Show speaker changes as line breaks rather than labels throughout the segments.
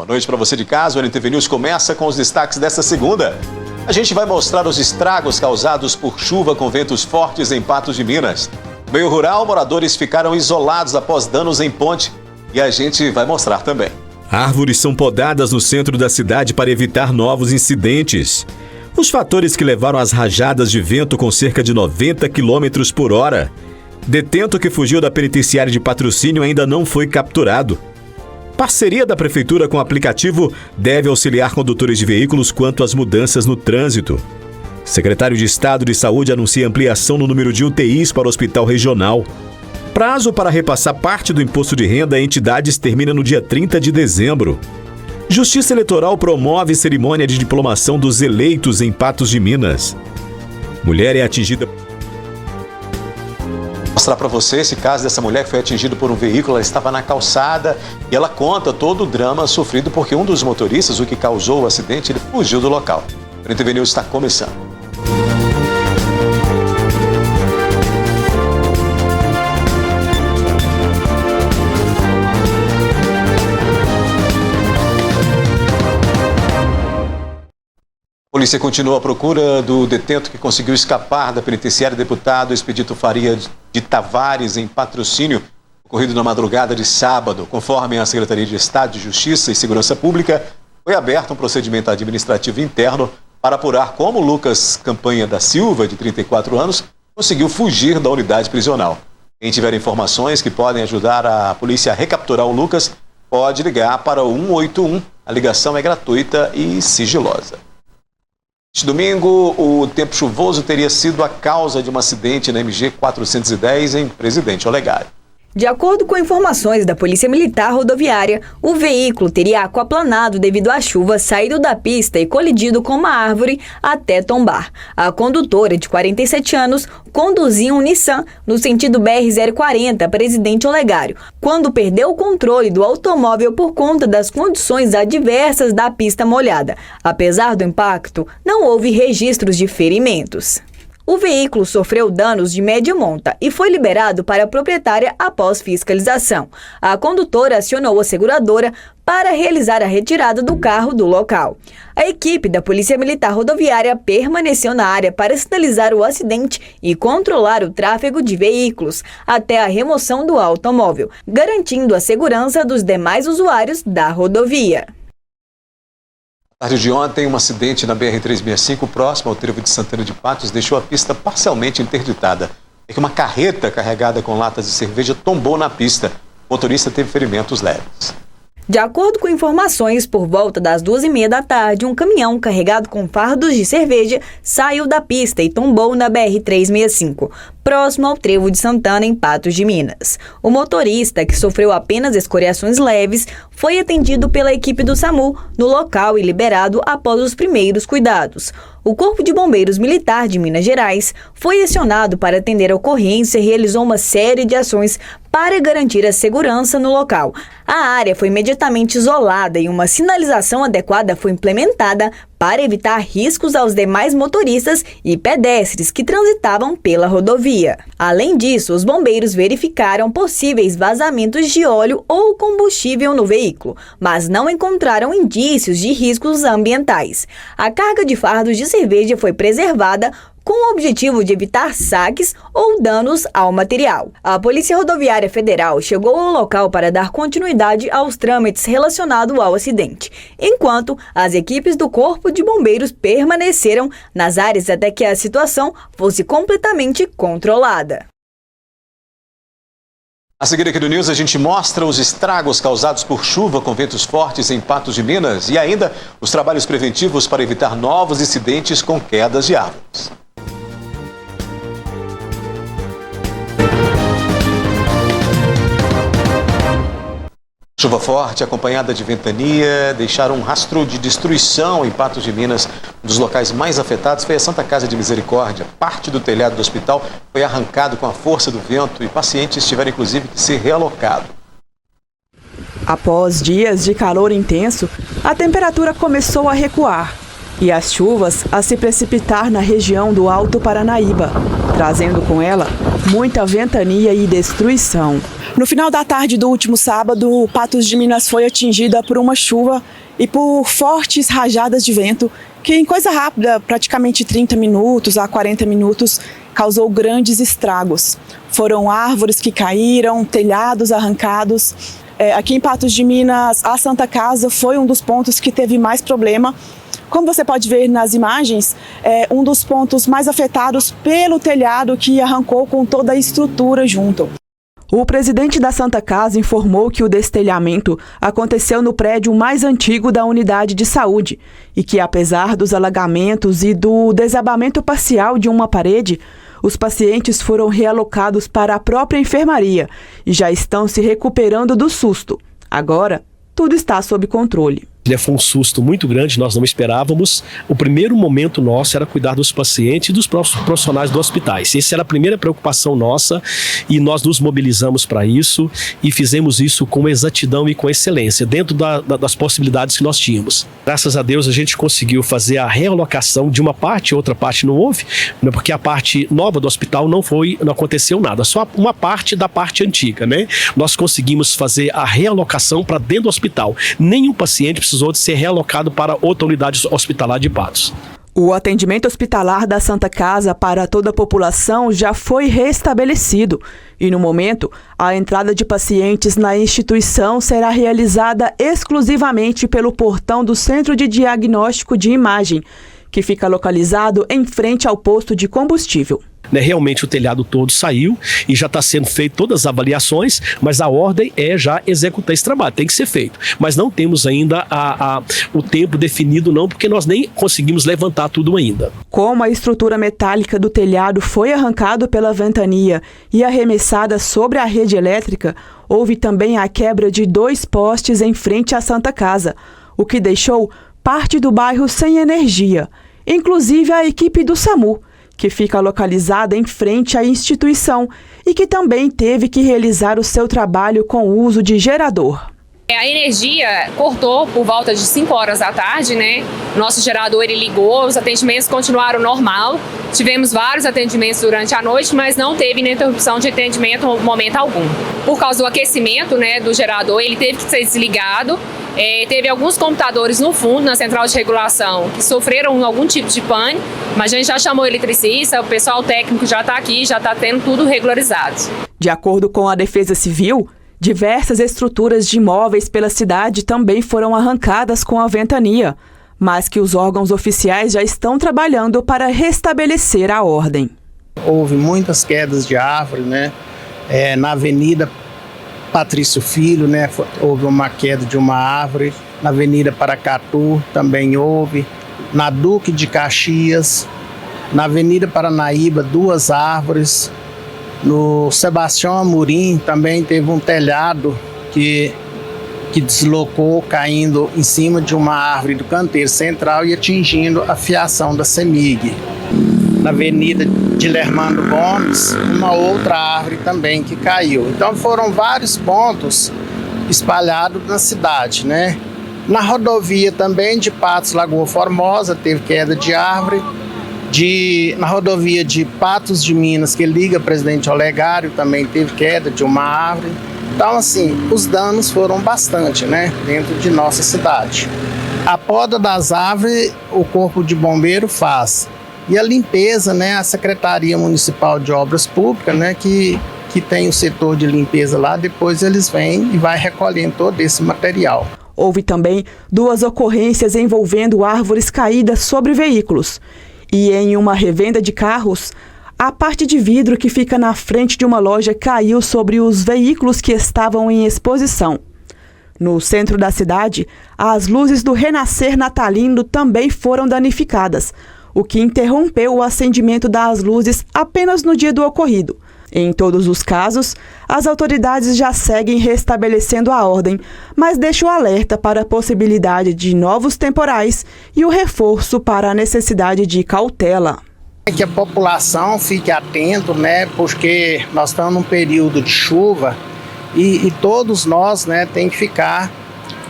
Boa noite para você de casa. O NTV News começa com os destaques desta segunda. A gente vai mostrar os estragos causados por chuva com ventos fortes em Patos de Minas. No meio rural, moradores ficaram isolados após danos em ponte e a gente vai mostrar também.
Árvores são podadas no centro da cidade para evitar novos incidentes. Os fatores que levaram às rajadas de vento com cerca de 90 km por hora. Detento que fugiu da penitenciária de Patrocínio ainda não foi capturado. Parceria da Prefeitura com o aplicativo deve auxiliar condutores de veículos quanto às mudanças no trânsito. Secretário de Estado de Saúde anuncia ampliação no número de UTIs para o Hospital Regional. Prazo para repassar parte do imposto de renda a entidades termina no dia 30 de dezembro. Justiça Eleitoral promove cerimônia de diplomação dos eleitos em Patos de Minas. Mulher é atingida...
Vou mostrar para você esse caso dessa mulher que foi atingida por um veículo. Ela estava na calçada e ela conta todo o drama sofrido porque um dos motoristas, o que causou o acidente, ele fugiu do local. O NTV News está começando. A polícia continua à procura do detento que conseguiu escapar da penitenciária. Deputado Expedito Faria de Tavares, em Patrocínio, ocorrido na madrugada de sábado. Conforme a Secretaria de Estado de Justiça e Segurança Pública, foi aberto um procedimento administrativo interno para apurar como Lucas Campanha da Silva, de 34 anos, conseguiu fugir da unidade prisional. Quem tiver informações que podem ajudar a polícia a recapturar o Lucas, pode ligar para o 181. A ligação é gratuita e sigilosa. Este domingo, o tempo chuvoso teria sido a causa de um acidente na MG 410 em Presidente Olegário.
De acordo com informações da Polícia Militar Rodoviária, o veículo teria aquaplanado devido à chuva, saído da pista e colidido com uma árvore até tombar. A condutora, de 47 anos, conduzia um Nissan no sentido BR-040, Presidente Olegário, quando perdeu o controle do automóvel por conta das condições adversas da pista molhada. Apesar do impacto, não houve registros de ferimentos. O veículo sofreu danos de média monta e foi liberado para a proprietária após fiscalização. A condutora acionou a seguradora para realizar a retirada do carro do local. A equipe da Polícia Militar Rodoviária permaneceu na área para sinalizar o acidente e controlar o tráfego de veículos até a remoção do automóvel, garantindo a segurança dos demais usuários da rodovia.
Na tarde de ontem, um acidente na BR-365, próximo ao trevo de Santana de Patos, deixou a pista parcialmente interditada. É que uma carreta carregada com latas de cerveja tombou na pista. O motorista teve ferimentos leves.
De acordo com informações, por volta das 2h30 da tarde, um caminhão carregado com fardos de cerveja saiu da pista e tombou na BR-365, próximo ao trevo de Santana, em Patos de Minas. O motorista, que sofreu apenas escoriações leves, foi atendido pela equipe do SAMU no local e liberado após os primeiros cuidados. O Corpo de Bombeiros Militar de Minas Gerais foi acionado para atender a ocorrência e realizou uma série de ações para garantir a segurança no local. A área foi imediatamente isolada e uma sinalização adequada foi implementada para evitar riscos aos demais motoristas e pedestres que transitavam pela rodovia. Além disso, os bombeiros verificaram possíveis vazamentos de óleo ou combustível no veículo, mas não encontraram indícios de riscos ambientais. A carga de fardos de cerveja foi preservada com o objetivo de evitar saques ou danos ao material. A Polícia Rodoviária Federal chegou ao local para dar continuidade aos trâmites relacionados ao acidente, enquanto as equipes do Corpo de Bombeiros permaneceram nas áreas até que a situação fosse completamente controlada.
A seguir aqui do News, a gente mostra os estragos causados por chuva com ventos fortes em Patos de Minas e ainda os trabalhos preventivos para evitar novos incidentes com quedas de árvores. Chuva forte, acompanhada de ventania, deixaram um rastro de destruição em Patos de Minas. Um dos locais mais afetados foi a Santa Casa de Misericórdia. Parte do telhado do hospital foi arrancado com a força do vento e pacientes tiveram inclusive que ser realocados.
Após dias de calor intenso, a temperatura começou a recuar e as chuvas a se precipitar na região do Alto Paranaíba, trazendo com ela muita ventania e destruição. No final da tarde do último sábado, Patos de Minas foi atingida por uma chuva e por fortes rajadas de vento que, em coisa rápida, praticamente 30 minutos a 40 minutos, causou grandes estragos. Foram árvores que caíram, telhados arrancados. Aqui em Patos de Minas, a Santa Casa foi um dos pontos que teve mais problema. Como você pode ver nas imagens, é um dos pontos mais afetados pelo telhado que arrancou com toda a estrutura junto. O presidente da Santa Casa informou que o destelhamento aconteceu no prédio mais antigo da unidade de saúde e que, apesar dos alagamentos e do desabamento parcial de uma parede, os pacientes foram realocados para a própria enfermaria e já estão se recuperando do susto. Agora, tudo está sob controle.
Foi um susto muito grande, nós não esperávamos. O primeiro momento nosso era cuidar dos pacientes e dos profissionais dos hospitais. Essa era a primeira preocupação nossa e nós nos mobilizamos para isso e fizemos isso com exatidão e com excelência, dentro das possibilidades que nós tínhamos. Graças a Deus a gente conseguiu fazer a realocação de uma parte, outra parte não houve, porque a parte nova do hospital não aconteceu nada, só uma parte da parte antiga, né? Nós conseguimos fazer a realocação para dentro do hospital. Nenhum paciente precisou de ser realocado para outra unidade hospitalar de Patos.
O atendimento hospitalar da Santa Casa para toda a população já foi restabelecido e, no momento, a entrada de pacientes na instituição será realizada exclusivamente pelo portão do Centro de Diagnóstico de Imagem, que fica localizado em frente ao posto de combustível.
Realmente o telhado todo saiu e já está sendo feito todas as avaliações, mas a ordem é já executar esse trabalho, tem que ser feito. Mas não temos ainda o tempo definido não, porque nós nem conseguimos levantar tudo ainda.
Como a estrutura metálica do telhado foi arrancada pela ventania e arremessada sobre a rede elétrica, houve também a quebra de 2 postes em frente à Santa Casa, o que deixou parte do bairro sem energia, inclusive a equipe do SAMU, que fica localizada em frente à instituição e que também teve que realizar o seu trabalho com o uso de gerador.
A energia cortou por volta de 5 horas da tarde, né? Nosso gerador ele ligou, os atendimentos continuaram normal. Tivemos vários atendimentos durante a noite, mas não teve interrupção de atendimento em momento algum. Por causa do aquecimento, né, do gerador, ele teve que ser desligado. Teve alguns computadores no fundo, na central de regulação, que sofreram algum tipo de pane, mas a gente já chamou o eletricista, o pessoal técnico já está aqui, já está tendo tudo regularizado.
De acordo com a Defesa Civil, diversas estruturas de imóveis pela cidade também foram arrancadas com a ventania, mas que os órgãos oficiais já estão trabalhando para restabelecer a ordem.
Houve muitas quedas de árvore, né? Na Avenida Patrício Filho, né? Houve uma queda de uma árvore. Na Avenida Paracatu também houve. Na Duque de Caxias, na Avenida Paranaíba, 2 árvores. No Sebastião Amorim também teve um telhado que deslocou, caindo em cima de uma árvore do canteiro central e atingindo a fiação da CEMIG. Na Avenida Dilermando Gomes, uma outra árvore também que caiu. Então foram vários pontos espalhados na cidade, né? Na rodovia também de Patos, Lagoa Formosa, teve queda de árvore. Na rodovia de Patos de Minas, que liga Presidente Olegário, também teve queda de uma árvore. Então, assim, os danos foram bastante, né, dentro de nossa cidade. A poda das árvores, o Corpo de Bombeiro faz. E a limpeza, né, a Secretaria Municipal de Obras Públicas, né, que tem o setor de limpeza lá, depois eles vêm e vai recolhendo todo esse material.
Houve também 2 ocorrências envolvendo árvores caídas sobre veículos. E em uma revenda de carros, a parte de vidro que fica na frente de uma loja caiu sobre os veículos que estavam em exposição. No centro da cidade, as luzes do Renascer Natalino também foram danificadas, o que interrompeu o acendimento das luzes apenas no dia do ocorrido. Em todos os casos, as autoridades já seguem restabelecendo a ordem, mas deixam alerta para a possibilidade de novos temporais e o reforço para a necessidade de cautela.
Que a população fique atento, né, porque nós estamos num período de chuva e todos nós, né, tem que ficar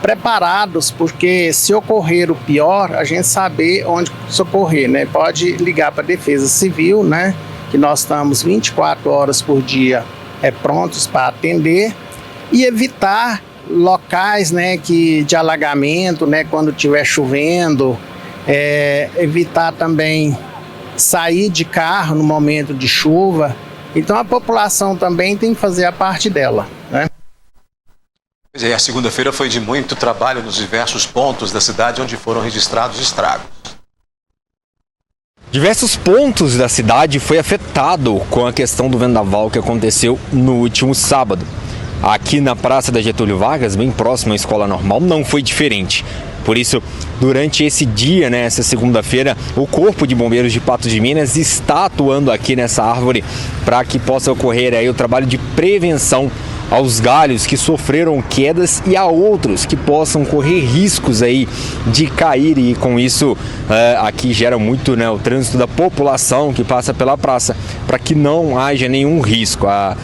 preparados, porque se ocorrer o pior, a gente saber onde socorrer, né? Pode ligar para a Defesa Civil, né? Que nós estamos 24 horas por dia prontos para atender e evitar locais, né, de alagamento, né, quando estiver chovendo, evitar também sair de carro no momento de chuva. Então a população também tem que fazer a parte dela, né?
Pois é, a segunda-feira foi de muito trabalho nos diversos pontos da cidade onde foram registrados estragos.
Diversos pontos da cidade foi afetado com a questão do vendaval que aconteceu no último sábado. Aqui na Praça da Getúlio Vargas, bem próximo à Escola Normal, não foi diferente. Por isso, durante esse dia, essa segunda-feira, o Corpo de Bombeiros de Patos de Minas está atuando aqui nessa árvore para que possa ocorrer aí o trabalho de prevenção aos galhos que sofreram quedas e a outros que possam correr riscos aí de cair, e com isso aqui gera muito o trânsito da população que passa pela praça, para que não haja nenhum risco à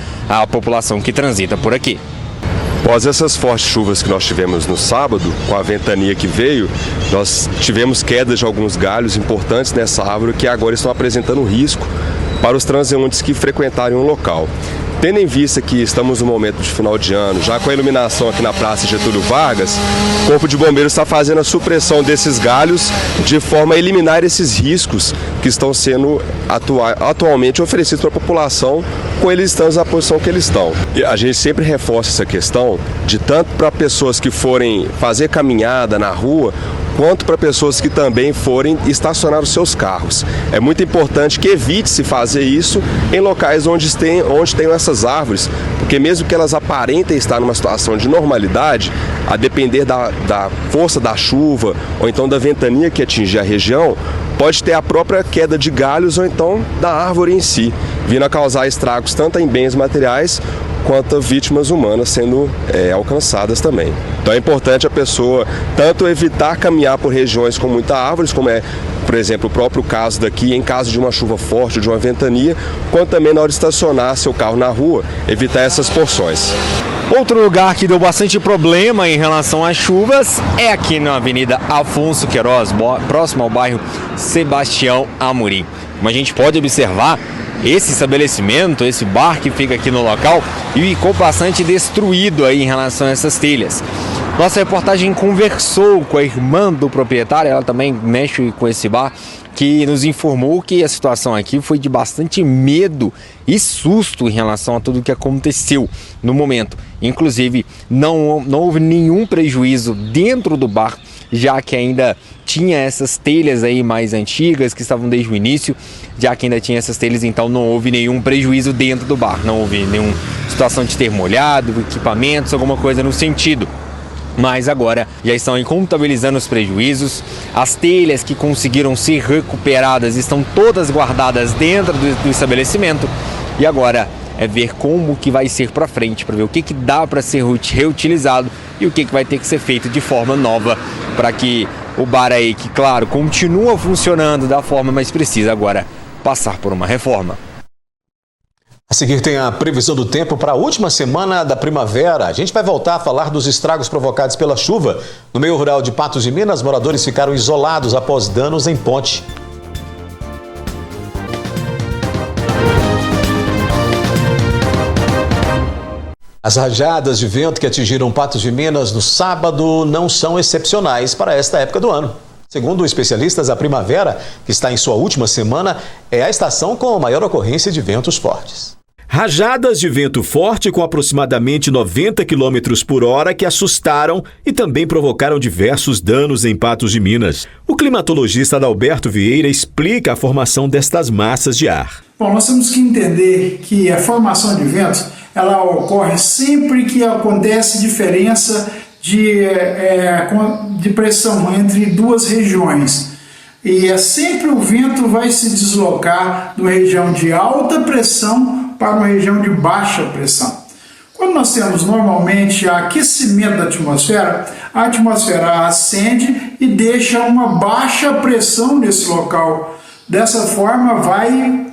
população que transita por aqui.
Após essas fortes chuvas que nós tivemos no sábado, com a ventania que veio, nós tivemos quedas de alguns galhos importantes nessa árvore que agora estão apresentando risco para os transeuntes que frequentarem o local. Tendo em vista que estamos no momento de final de ano, já com a iluminação aqui na Praça Getúlio Vargas, o Corpo de Bombeiros está fazendo a supressão desses galhos de forma a eliminar esses riscos que estão sendo atualmente oferecidos para a população, com eles estando na posição que eles estão. E a gente sempre reforça essa questão de tanto para pessoas que forem fazer caminhada na rua, quanto para pessoas que também forem estacionar os seus carros. É muito importante que evite-se fazer isso em locais onde tenham essas árvores, porque mesmo que elas aparentem estar numa situação de normalidade, a depender da força da chuva ou então da ventania que atingir a região, pode ter a própria queda de galhos ou então da árvore em si, vindo a causar estragos tanto em bens materiais quanto vítimas humanas sendo alcançadas também. Então é importante a pessoa tanto evitar caminhar por regiões com muitas árvores, como por exemplo, o próprio caso daqui, em caso de uma chuva forte ou de uma ventania, quanto também na hora de estacionar seu carro na rua, evitar essas porções.
Outro lugar que deu bastante problema em relação às chuvas é aqui na Avenida Afonso Queiroz, próximo ao bairro Sebastião Amorim. Como a gente pode observar, esse estabelecimento, esse bar que fica aqui no local, ficou bastante destruído aí em relação a essas telhas. Nossa reportagem conversou com a irmã do proprietário, ela também mexe com esse bar, que nos informou que a situação aqui foi de bastante medo e susto em relação a tudo o que aconteceu no momento. Inclusive, não houve nenhum prejuízo dentro do bar, já que ainda tinha essas telhas aí mais antigas que estavam desde o início, já que ainda tinha essas telhas, então não houve nenhum prejuízo dentro do bar, não houve nenhuma situação de ter molhado, equipamentos, alguma coisa no sentido. Mas agora já estão contabilizando os prejuízos. As telhas que conseguiram ser recuperadas estão todas guardadas dentro do estabelecimento. E agora é ver como que vai ser para frente, para ver o que dá para ser reutilizado e o que vai ter que ser feito de forma nova para que o bar aí, que claro, continua funcionando da forma, mas precisa agora passar por uma reforma.
A seguir tem a previsão do tempo para a última semana da primavera. A gente vai voltar a falar dos estragos provocados pela chuva. No meio rural de Patos de Minas, moradores ficaram isolados após danos em ponte. As rajadas de vento que atingiram Patos de Minas no sábado não são excepcionais para esta época do ano. Segundo especialistas, a primavera, que está em sua última semana, é a estação com a maior ocorrência de ventos fortes.
Rajadas de vento forte com aproximadamente 90 km por hora que assustaram e também provocaram diversos danos em Patos de Minas. O climatologista Adalberto Vieira explica a formação destas massas de ar.
Bom, nós temos que entender que a formação de ventos ela ocorre sempre que acontece diferença de pressão entre duas regiões. E sempre o vento vai se deslocar de uma região de alta pressão para uma região de baixa pressão. Quando nós temos normalmente aquecimento da atmosfera, a atmosfera ascende e deixa uma baixa pressão nesse local. Dessa forma vai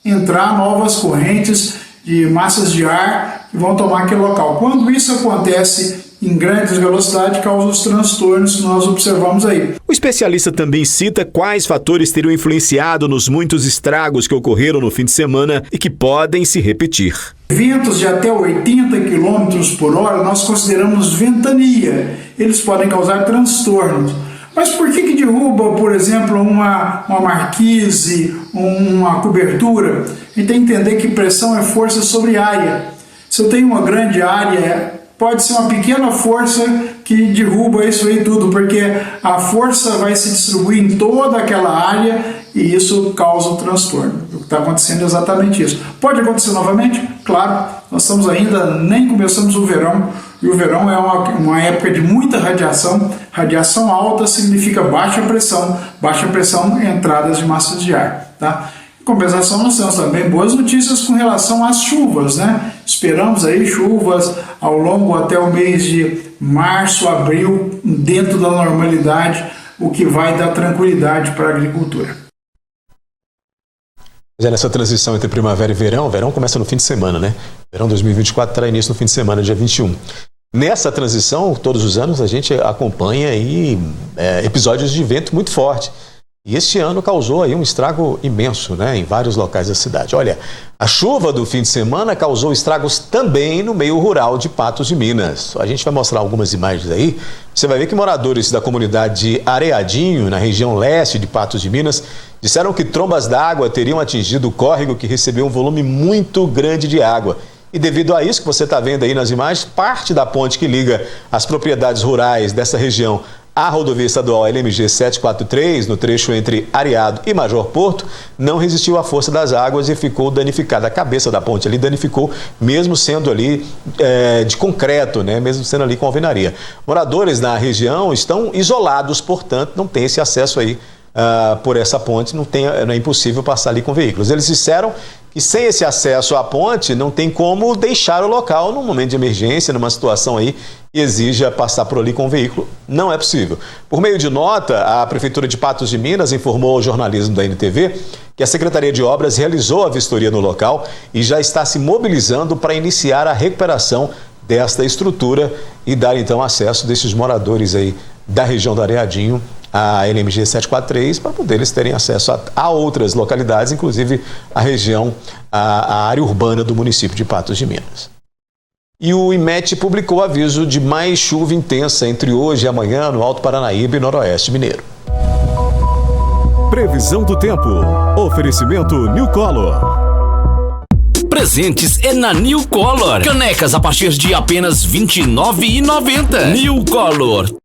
entrar novas correntes de massas de ar que vão tomar aquele local. Quando isso acontece em grandes velocidades, causa os transtornos que nós observamos aí.
O especialista também cita quais fatores teriam influenciado nos muitos estragos que ocorreram no fim de semana e que podem se repetir.
Ventos de até 80 km por hora nós consideramos ventania. Eles podem causar transtornos. Mas por que derruba, por exemplo, uma marquise, uma cobertura? A gente tem que entender que pressão é força sobre área. Se eu tenho uma grande área, pode ser uma pequena força que derruba isso aí tudo, porque a força vai se distribuir em toda aquela área e isso causa um transtorno. O que está acontecendo é exatamente isso. Pode acontecer novamente? Claro, nós estamos ainda, nem começamos o verão, e o verão é uma época de muita radiação. Radiação alta significa baixa pressão, entradas de massas de ar, tá? Em compensação, nós temos também boas notícias com relação às chuvas, né? Esperamos aí chuvas ao longo até o mês de março, abril, dentro da normalidade, o que vai dar tranquilidade para a agricultura.
Já nessa transição entre primavera e verão, o verão começa no fim de semana, né? Verão 2024 terá início no fim de semana, dia 21. Nessa transição, todos os anos, a gente acompanha aí, episódios de vento muito forte. E este ano causou aí um estrago imenso, né, em vários locais da cidade. Olha, a chuva do fim de semana causou estragos também no meio rural de Patos de Minas. A gente vai mostrar algumas imagens aí. Você vai ver que moradores da comunidade de Areadinho, na região leste de Patos de Minas, disseram que trombas d'água teriam atingido o córrego que recebeu um volume muito grande de água. E devido a isso que você está vendo aí nas imagens, parte da ponte que liga as propriedades rurais dessa região à rodovia estadual LMG 743, no trecho entre Areado e Major Porto, não resistiu à força das águas e ficou danificada. A cabeça da ponte ali danificou, mesmo sendo ali de concreto, né? Mesmo sendo ali com alvenaria. Moradores na região estão isolados, portanto, não tem esse acesso aí por essa ponte, não é impossível passar ali com veículos. Eles disseram que sem esse acesso à ponte não tem como deixar o local num momento de emergência, numa situação aí que exija passar por ali com o veículo. Não é possível. Por meio de nota, a Prefeitura de Patos de Minas informou ao jornalismo da NTV que a Secretaria de Obras realizou a vistoria no local e já está se mobilizando para iniciar a recuperação desta estrutura e dar então acesso desses moradores aí da região do Areadinho a LMG 743 para poder eles terem acesso a outras localidades, inclusive a região, a área urbana do município de Patos de Minas. E o IMET publicou aviso de mais chuva intensa entre hoje e amanhã no Alto Paranaíba e Noroeste Mineiro.
Previsão do tempo. Oferecimento New Color.
Presentes é na New Color. Canecas a partir de apenas R$ 29,90. New Color.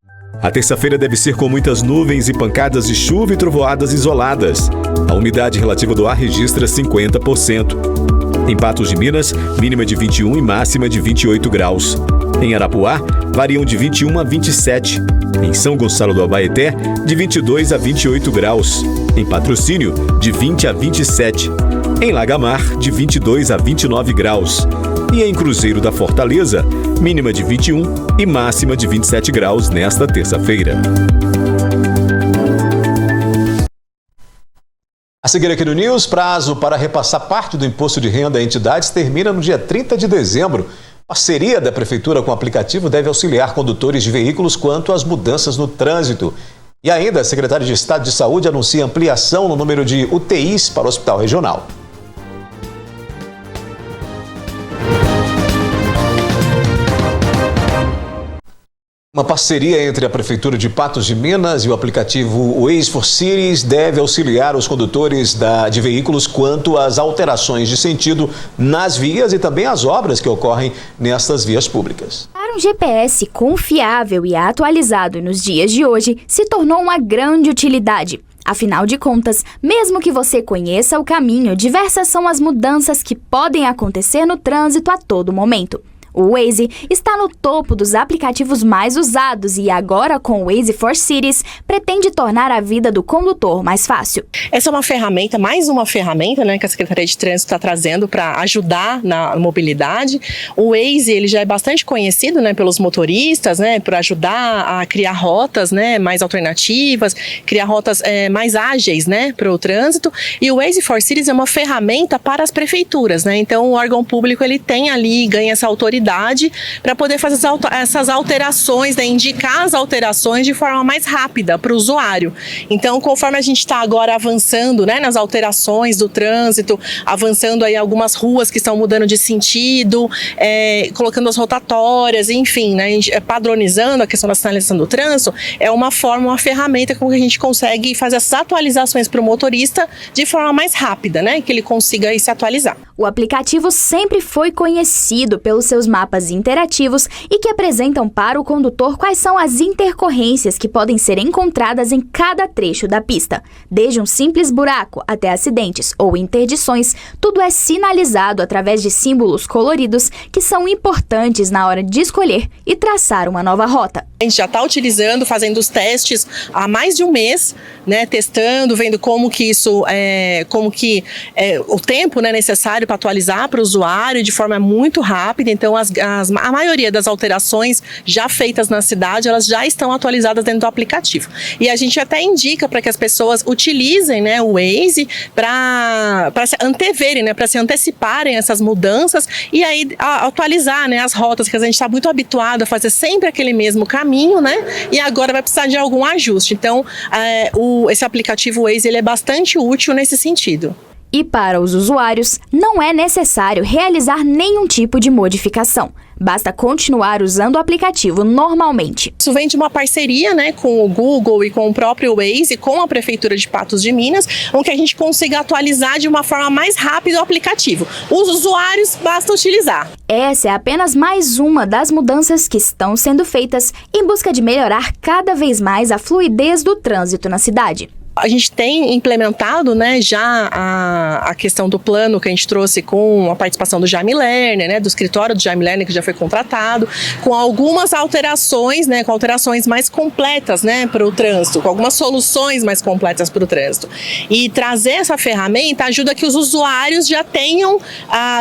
A terça-feira deve ser com muitas nuvens e pancadas de chuva e trovoadas isoladas. A umidade relativa do ar registra 50%. Em Patos de Minas, mínima de 21 e máxima de 28 graus. Em Arapuá, variam de 21 a 27. Em São Gonçalo do Abaeté, de 22 a 28 graus. Em Patrocínio, de 20 a 27. Em Lagamar, de 22 a 29 graus. E em Cruzeiro da Fortaleza, mínima de 21 e máxima de 27 graus nesta terça-feira.
A seguir aqui no News, prazo para repassar parte do imposto de renda a entidades termina no dia 30 de dezembro. Parceria da Prefeitura com o aplicativo deve auxiliar condutores de veículos quanto às mudanças no trânsito. E ainda, a Secretaria de Estado de Saúde anuncia ampliação no número de UTIs para o Hospital Regional. Uma parceria entre a Prefeitura de Patos de Minas e o aplicativo Waze for Cities deve auxiliar os condutores de veículos quanto às alterações de sentido nas vias e também às obras que ocorrem nestas vias públicas.
Para um GPS confiável e atualizado nos dias de hoje, se tornou uma grande utilidade. Afinal de contas, mesmo que você conheça o caminho, diversas são as mudanças que podem acontecer no trânsito a todo momento. O Waze está no topo dos aplicativos mais usados e agora com o Waze for Cities pretende tornar a vida do condutor mais fácil.
Essa é uma ferramenta, mais uma ferramenta, né, que a Secretaria de Trânsito está trazendo para ajudar na mobilidade. O Waze ele já é bastante conhecido, né, pelos motoristas, né, para ajudar a criar rotas, né, mais alternativas, criar rotas mais ágeis, né, para o trânsito. E o Waze for Cities é uma ferramenta para as prefeituras, né. Então o órgão público ele tem ali ganha essa autoridade cidade para poder fazer essas alterações, né, indicar as alterações de forma mais rápida para o usuário. Então, conforme a gente está agora avançando, né, nas alterações do trânsito, avançando aí algumas ruas que estão mudando de sentido, colocando as rotatórias, enfim, né, padronizando a questão da sinalização do trânsito, é uma ferramenta com que a gente consegue fazer essas atualizações para o motorista de forma mais rápida, né, que ele consiga aí se atualizar.
O aplicativo sempre foi conhecido pelos seus mapas interativos e que apresentam para o condutor quais são as intercorrências que podem ser encontradas em cada trecho da pista. Desde um simples buraco até acidentes ou interdições, tudo é sinalizado através de símbolos coloridos que são importantes na hora de escolher e traçar uma nova rota.
A gente já está utilizando, fazendo os testes há mais de um mês, né, testando, vendo como que isso o tempo, né, necessário para atualizar para o usuário de forma muito rápida. Então, a maioria das alterações já feitas na cidade, elas já estão atualizadas dentro do aplicativo. E a gente até indica para que as pessoas utilizem, né, o Waze para se anteverem, né, para se anteciparem essas mudanças e aí atualizar, né, as rotas, que a gente está muito habituado a fazer sempre aquele mesmo caminho, né, e agora vai precisar de algum ajuste. Então, esse aplicativo Waze, ele é bastante útil nesse sentido.
E para os usuários, não é necessário realizar nenhum tipo de modificação. Basta continuar usando o aplicativo normalmente.
Isso vem de uma parceria, né, com o Google e com o próprio Waze, com a Prefeitura de Patos de Minas, onde a gente consiga atualizar de uma forma mais rápida o aplicativo. Os usuários, basta utilizar.
Essa é apenas mais uma das mudanças que estão sendo feitas em busca de melhorar cada vez mais a fluidez do trânsito na cidade.
A gente tem implementado, né, já a questão do plano que a gente trouxe com a participação do Jaime Lerner, né, do escritório do Jaime Lerner, que já foi contratado, com algumas alterações, né, com alterações mais completas, né, para o trânsito, com algumas soluções mais completas para o trânsito. E trazer essa ferramenta ajuda que os usuários já tenham,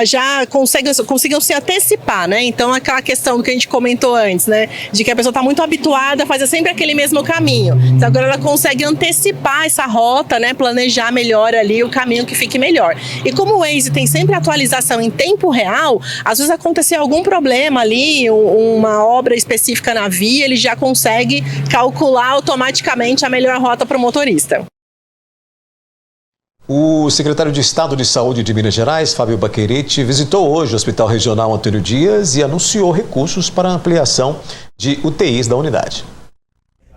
já consigam se antecipar, né? Então, aquela questão do que a gente comentou antes, né, de que a pessoa está muito habituada a fazer sempre aquele mesmo caminho. Então, agora ela consegue antecipar essa rota, né, planejar melhor ali o caminho que fique melhor. E como o Waze tem sempre atualização em tempo real, às vezes acontecer algum problema ali, uma obra específica na via, ele já consegue calcular automaticamente a melhor rota para o motorista.
O secretário de Estado de Saúde de Minas Gerais, Fábio Baquerite, visitou hoje o Hospital Regional Antônio Dias e anunciou recursos para a ampliação de UTIs da unidade.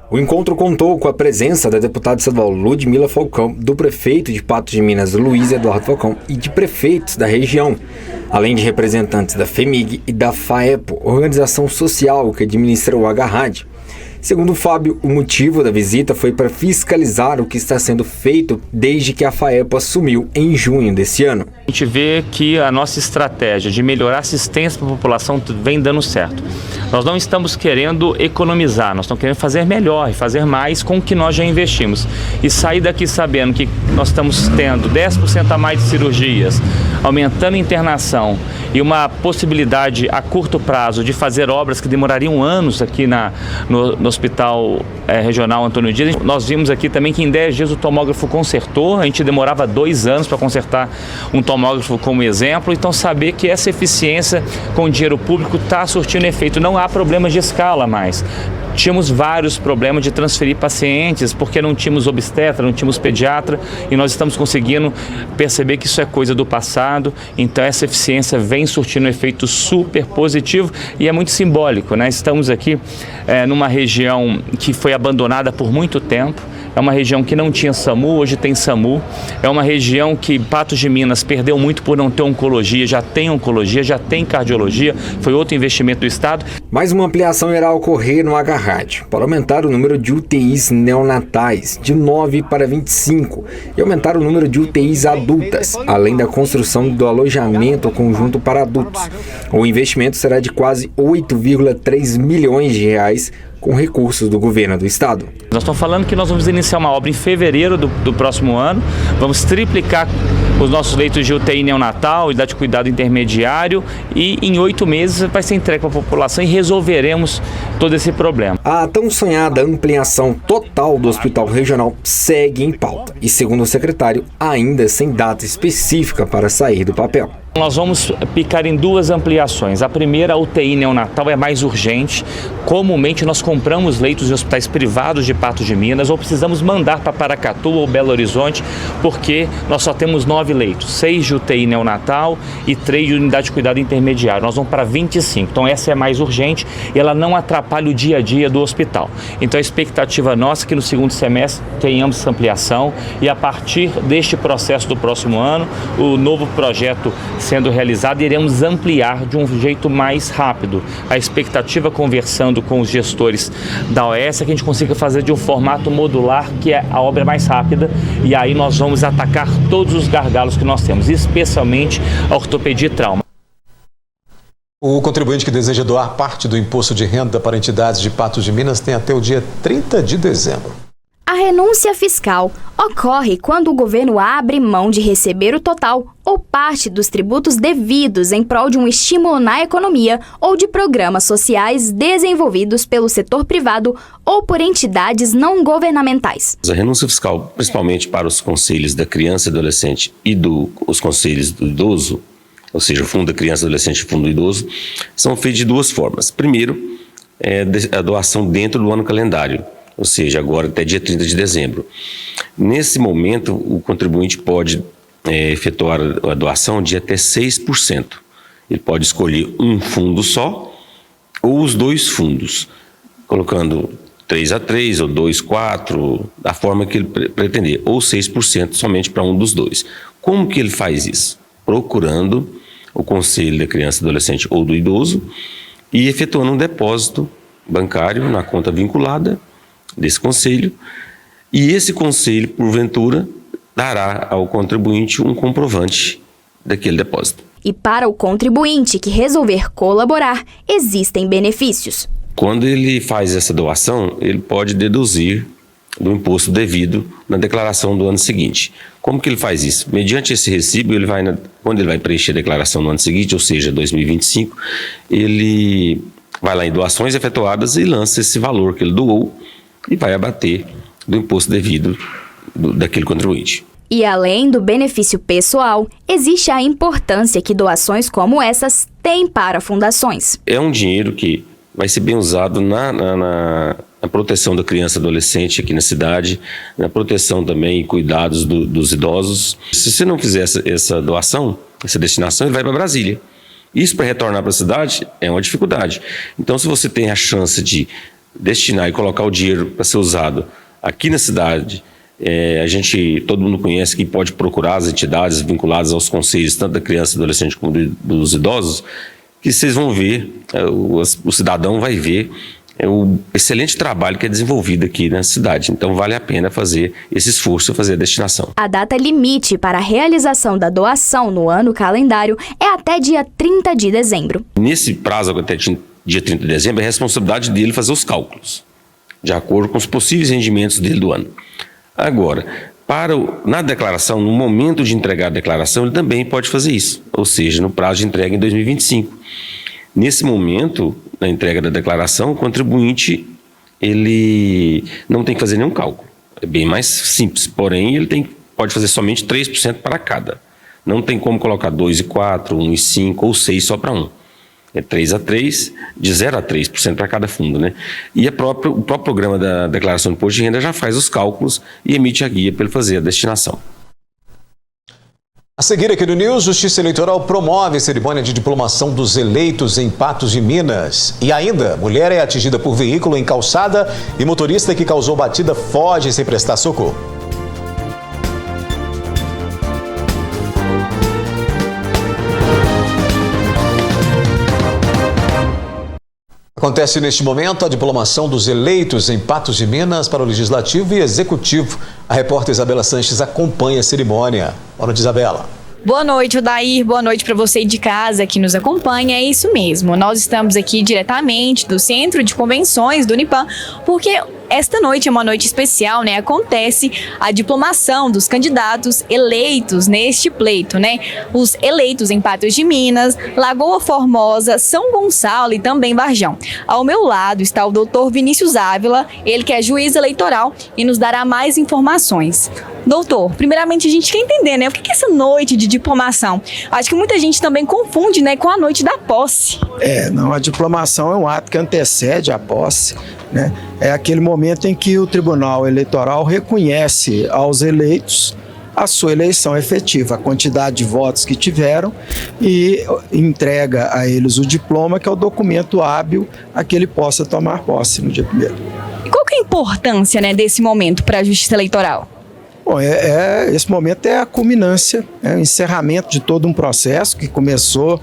O encontro contou com a presença da deputada estadual Ludmila Falcão, do prefeito de Patos de Minas, Luiz Eduardo Falcão, e de prefeitos da região, além de representantes da FEMIG e da FAEPO, organização social que administra o Agarrad. Segundo o Fábio, o motivo da visita foi para fiscalizar o que está sendo feito desde que a FAEPO assumiu em junho desse ano.
A gente vê que a nossa estratégia de melhorar a assistência para a população vem dando certo. Nós não estamos querendo economizar, nós estamos querendo fazer melhor e fazer mais com o que nós já investimos. E sair daqui sabendo que nós estamos tendo 10% a mais de cirurgias, aumentando a internação e uma possibilidade a curto prazo de fazer obras que demorariam anos aqui no Hospital Regional Antônio Dias. Nós vimos aqui também que em 10 dias o tomógrafo consertou, a gente demorava 2 anos para consertar um tomógrafo como exemplo, então saber que essa eficiência com dinheiro público está surtindo efeito, não há problemas de escala mais. Tínhamos vários problemas de transferir pacientes porque não tínhamos obstetra, não tínhamos pediatra e nós estamos conseguindo perceber que isso é coisa do passado, então essa eficiência vem surtindo um efeito super positivo e é muito simbólico, né? Estamos aqui numa região que foi abandonada por muito tempo, é uma região que não tinha SAMU, hoje tem SAMU, é uma região que Patos de Minas perdeu muito por não ter oncologia, já tem cardiologia, foi outro investimento do Estado.
Mais uma ampliação irá ocorrer no Agarrad, para aumentar o número de UTIs neonatais de 9 para 25 e aumentar o número de UTIs adultas, além da construção do alojamento conjunto para adultos. O investimento será de quase 8,3 milhões de reais com recursos do governo do estado.
Nós estamos falando que nós vamos iniciar uma obra em fevereiro do próximo ano, vamos triplicar os nossos leitos de UTI neonatal, unidade de cuidado intermediário e em 8 meses vai ser entregue para a população e resolveremos todo esse problema.
A tão sonhada ampliação total do Hospital Regional segue em pauta e, segundo o secretário, ainda sem data específica para sair do papel.
Nós vamos picar em duas ampliações. A primeira, a UTI neonatal, é mais urgente. Comumente nós compramos leitos em hospitais privados de Patos de Minas ou precisamos mandar para Paracatu ou Belo Horizonte, porque nós só temos 9 leitos, 6 de UTI neonatal e 3 de unidade de cuidado intermediário. Nós vamos para 25. Então essa é mais urgente e ela não atrapalha o dia a dia do hospital. Então a expectativa nossa é que no segundo semestre tenhamos essa ampliação e a partir deste processo do próximo ano, o novo projeto sendo realizado, iremos ampliar de um jeito mais rápido. A expectativa, conversando com os gestores da OS, é que a gente consiga fazer de um formato modular, que é a obra mais rápida, e aí nós vamos atacar todos os gargalos que nós temos, especialmente a ortopedia e trauma.
O contribuinte que deseja doar parte do imposto de renda para entidades de Patos de Minas tem até o dia 30 de dezembro.
A renúncia fiscal ocorre quando o governo abre mão de receber o total ou parte dos tributos devidos em prol de um estímulo na economia ou de programas sociais desenvolvidos pelo setor privado ou por entidades não governamentais.
A renúncia fiscal, principalmente para os conselhos da criança e adolescente e os conselhos do idoso, ou seja, o Fundo da Criança, Adolescente e o Fundo do Idoso, são feitos de duas formas. Primeiro, a doação dentro do ano calendário, ou seja, agora até dia 30 de dezembro. Nesse momento, o contribuinte pode efetuar a doação de até 6%. Ele pode escolher um fundo só ou os 2 fundos, colocando 3 ou 2,4, da forma que ele pretender, ou 6% somente para um dos 2. Como que ele faz isso? Procurando o Conselho da Criança, Adolescente ou do Idoso e efetuando um depósito bancário na conta vinculada desse conselho, e esse conselho, porventura, dará ao contribuinte um comprovante daquele depósito.
E para o contribuinte que resolver colaborar, existem benefícios.
Quando ele faz essa doação, ele pode deduzir do imposto devido na declaração do ano seguinte. Como que ele faz isso? Mediante esse recibo, quando ele vai preencher a declaração no ano seguinte, ou seja, 2025, ele vai lá em doações efetuadas e lança esse valor que ele doou e vai abater do imposto devido daquele contribuinte.
E além do benefício pessoal, existe a importância que doações como essas têm para fundações.
É um dinheiro que vai ser bem usado na proteção da criança e adolescente aqui na cidade, na proteção também e cuidados dos idosos. Se você não fizer essa doação, essa destinação, ele vai para Brasília. Isso, para retornar para a cidade, é uma dificuldade. Então, se você tem a chance de destinar e colocar o dinheiro para ser usado aqui na cidade, todo mundo conhece que pode procurar as entidades vinculadas aos conselhos, tanto da criança, adolescente como dos idosos, que vocês vão ver, o cidadão vai ver o excelente trabalho que é desenvolvido aqui na cidade. Então vale a pena fazer esse esforço, fazer a destinação.
A data limite para a realização da doação no ano calendário é até dia 30 de dezembro.
Nesse prazo, até dia 30 de dezembro, é responsabilidade dele fazer os cálculos, de acordo com os possíveis rendimentos dele do ano. Agora, na declaração, no momento de entregar a declaração, ele também pode fazer isso, ou seja, no prazo de entrega em 2025. Nesse momento, na entrega da declaração, o contribuinte ele não tem que fazer nenhum cálculo. É bem mais simples, porém ele pode fazer somente 3% para cada. Não tem como colocar 2,4%, 1,5% ou 6% só para um. É 3 a 3, de 0 a 3% para cada fundo, né? E o próprio programa da declaração de imposto de renda já faz os cálculos e emite a guia para ele fazer a destinação.
A seguir aqui no News, Justiça Eleitoral promove cerimônia de diplomação dos eleitos em Patos de Minas. E ainda, mulher é atingida por veículo em calçada e motorista que causou batida foge sem prestar socorro. Acontece neste momento a diplomação dos eleitos em Patos de Minas para o Legislativo e Executivo. A repórter Isabela Sanches acompanha a cerimônia. Boa noite, Isabela.
Boa noite, Odair. Boa noite para você de casa que nos acompanha. É isso mesmo. Nós estamos aqui diretamente do Centro de Convenções do Unipam, porque Esta noite é uma noite especial, né? Acontece a diplomação dos candidatos eleitos neste pleito, né? Os eleitos em Patos de Minas, Lagoa Formosa, São Gonçalo e também Varjão. Ao meu lado está o doutor Vinícius Ávila, ele que é juiz eleitoral e nos dará mais informações. Doutor, primeiramente a gente quer entender, né? O que é essa noite de diplomação? Acho que muita gente também confunde, né, com a noite da posse.
A diplomação é um ato que antecede a posse, né? É aquele momento em que o Tribunal Eleitoral reconhece aos eleitos a sua eleição efetiva, a quantidade de votos que tiveram e entrega a eles o diploma, que é o documento hábil a que ele possa tomar posse no dia 1º.
E qual que é a importância, né, desse momento para a Justiça Eleitoral?
Bom, esse momento é a culminância, é o encerramento de todo um processo que começou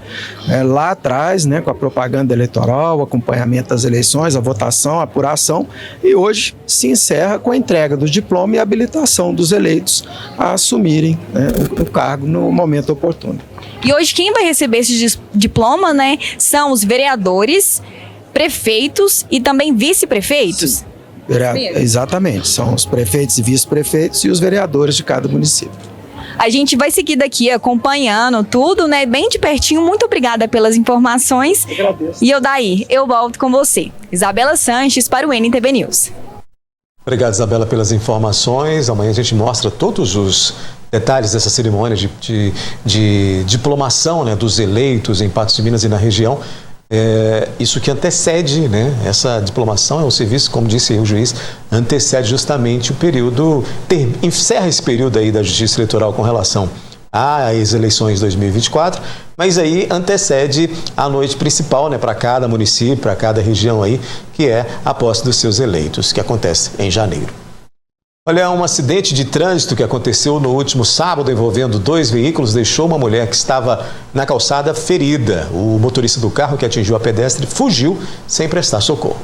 lá atrás, né, com a propaganda eleitoral, o acompanhamento das eleições, a votação, a apuração, e hoje se encerra com a entrega do diploma e a habilitação dos eleitos a assumirem, né, o cargo no momento oportuno.
E hoje quem vai receber esse diploma, né, são os vereadores, prefeitos e também vice-prefeitos?
Exatamente, são os prefeitos e vice-prefeitos e os vereadores de cada município.
A gente vai seguir daqui acompanhando tudo, né, bem de pertinho. Muito obrigada pelas informações.
Eu agradeço.
E Odair, eu volto com você. Isabela Sanches para o NTV News.
Obrigado, Isabela, pelas informações. Amanhã a gente mostra todos os detalhes dessa cerimônia de diplomação, né, dos eleitos em Patos de Minas e na região. Isso que antecede, né, essa diplomação é um serviço, como disse o juiz, antecede justamente o período, encerra esse período aí da Justiça Eleitoral com relação às eleições de 2024, mas aí antecede a noite principal, né, para cada município, para cada região aí, que é a posse dos seus eleitos, que acontece em janeiro. Olha, um acidente de trânsito que aconteceu no último sábado envolvendo 2 veículos deixou uma mulher que estava na calçada ferida. O motorista do carro que atingiu a pedestre fugiu sem prestar socorro.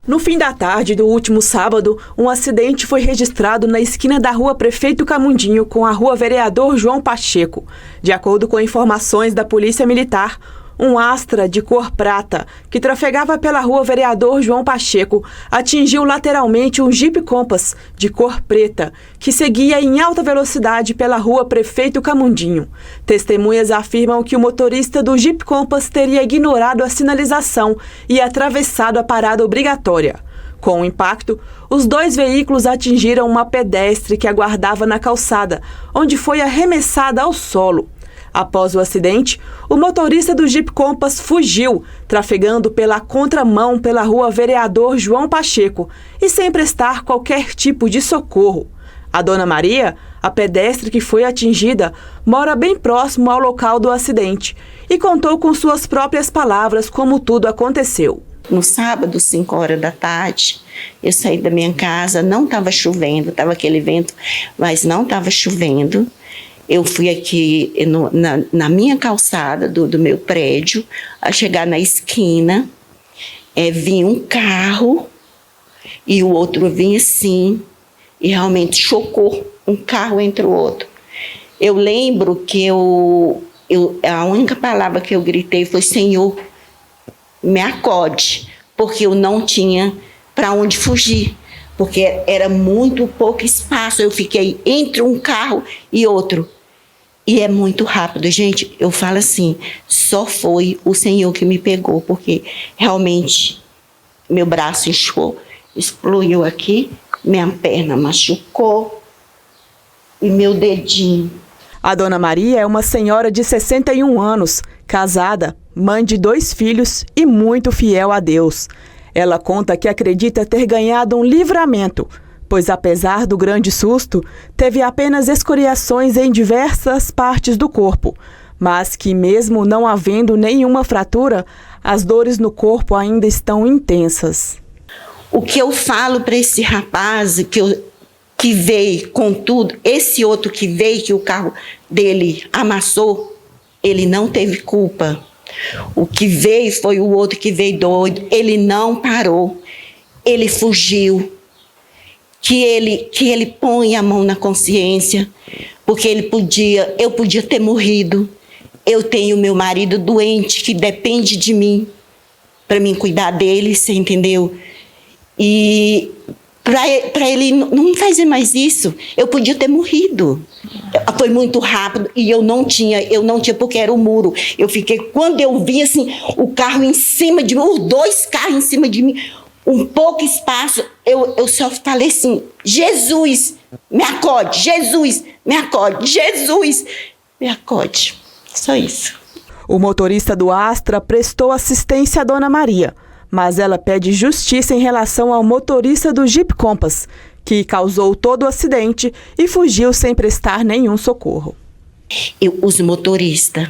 No fim da tarde do último sábado, um acidente foi registrado na esquina da Rua Prefeito Camundinho com a Rua Vereador João Pacheco. De acordo com informações da Polícia Militar, um Astra de cor prata, que trafegava pela Rua Vereador João Pacheco, atingiu lateralmente um Jeep Compass de cor preta, que seguia em alta velocidade pela Rua Prefeito Camundinho. Testemunhas afirmam que o motorista do Jeep Compass teria ignorado a sinalização e atravessado a parada obrigatória. Com o impacto, os 2 veículos atingiram uma pedestre que aguardava na calçada, onde foi arremessada ao solo. Após o acidente, o motorista do Jeep Compass fugiu, trafegando pela contramão pela Rua Vereador João Pacheco e sem prestar qualquer tipo de socorro. A Dona Maria, a pedestre que foi atingida, mora bem próximo ao local do acidente e contou com suas próprias palavras como tudo aconteceu.
No sábado, 5 horas da tarde, eu saí da minha casa, não estava chovendo, estava aquele vento, mas não estava chovendo. Eu fui aqui na minha calçada do meu prédio, a chegar na esquina, vinha um carro e o outro vinha assim, e realmente chocou um carro entre o outro. Eu lembro que a única palavra que eu gritei foi: Senhor, me acode, porque eu não tinha para onde fugir, porque era muito pouco espaço, eu fiquei entre um carro e outro. E é muito rápido, gente, eu falo assim, só foi o Senhor que me pegou, porque realmente meu braço inchou, explodiu aqui, minha perna machucou e meu dedinho.
A Dona Maria é uma senhora de 61 anos, casada, mãe de 2 filhos e muito fiel a Deus. Ela conta que acredita ter ganhado um livramento, pois apesar do grande susto, teve apenas escoriações em diversas partes do corpo, mas que mesmo não havendo nenhuma fratura, as dores no corpo ainda estão intensas.
O que eu falo para esse rapaz que veio com tudo, esse outro que veio, que o carro dele amassou, ele não teve culpa. O que veio foi o outro que veio doido, ele não parou, ele fugiu. Que ele põe a mão na consciência, porque eu podia ter morrido. Eu tenho meu marido doente que depende de mim para mim cuidar dele, você entendeu? E para ele não fazer mais isso. Eu podia ter morrido. Foi muito rápido e eu não tinha porque era o muro. Eu fiquei, quando eu vi assim, o carro em cima de mim, os 2 carros em cima de mim, um pouco espaço, eu só falei assim: Jesus, me acode, Jesus, me acode, Jesus, me acode. Só isso.
O motorista do Astra prestou assistência à Dona Maria, mas ela pede justiça em relação ao motorista do Jeep Compass, que causou todo o acidente e fugiu sem prestar nenhum socorro.
Os motoristas,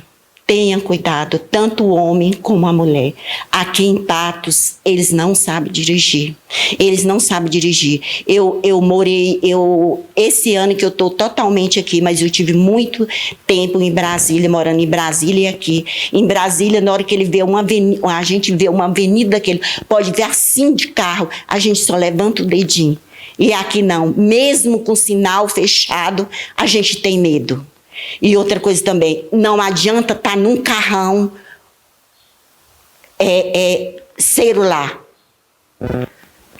tenham cuidado, tanto o homem como a mulher. Aqui em Patos, eles não sabem dirigir. Eles não sabem dirigir. Esse ano que eu estou totalmente aqui, mas eu tive muito tempo em Brasília, morando em Brasília e aqui. Em Brasília, na hora que ele vê uma avenida, a gente vê uma avenida que ele pode ver assim de carro, a gente só levanta o dedinho. E aqui não, mesmo com sinal fechado, a gente tem medo. E outra coisa também, não adianta estar num carrão celular,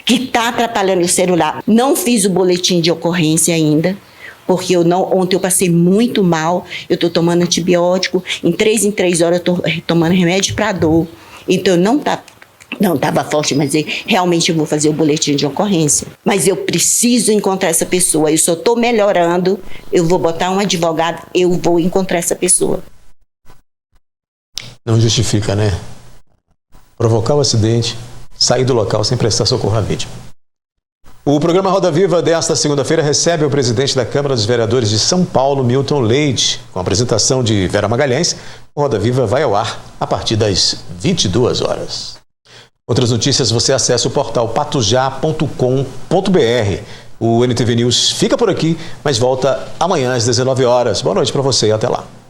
que está atrapalhando o celular. Não fiz o boletim de ocorrência ainda, porque ontem eu passei muito mal, eu estou tomando antibiótico, em 3 horas eu estou tomando remédio para dor. Então não estava forte, mas realmente eu vou fazer o boletim de ocorrência. Mas eu preciso encontrar essa pessoa. Eu só estou melhorando, eu vou botar um advogado, eu vou encontrar essa pessoa.
Não justifica, né? Provocar o acidente, sair do local sem prestar socorro à vítima. O programa Roda Viva desta segunda-feira recebe o presidente da Câmara dos Vereadores de São Paulo, Milton Leite. Com a apresentação de Vera Magalhães, o Roda Viva vai ao ar a partir das 22 horas. Outras notícias você acessa o portal patujá.com.br. O NTV News fica por aqui, mas volta amanhã às 19 horas. Boa noite para você e até lá.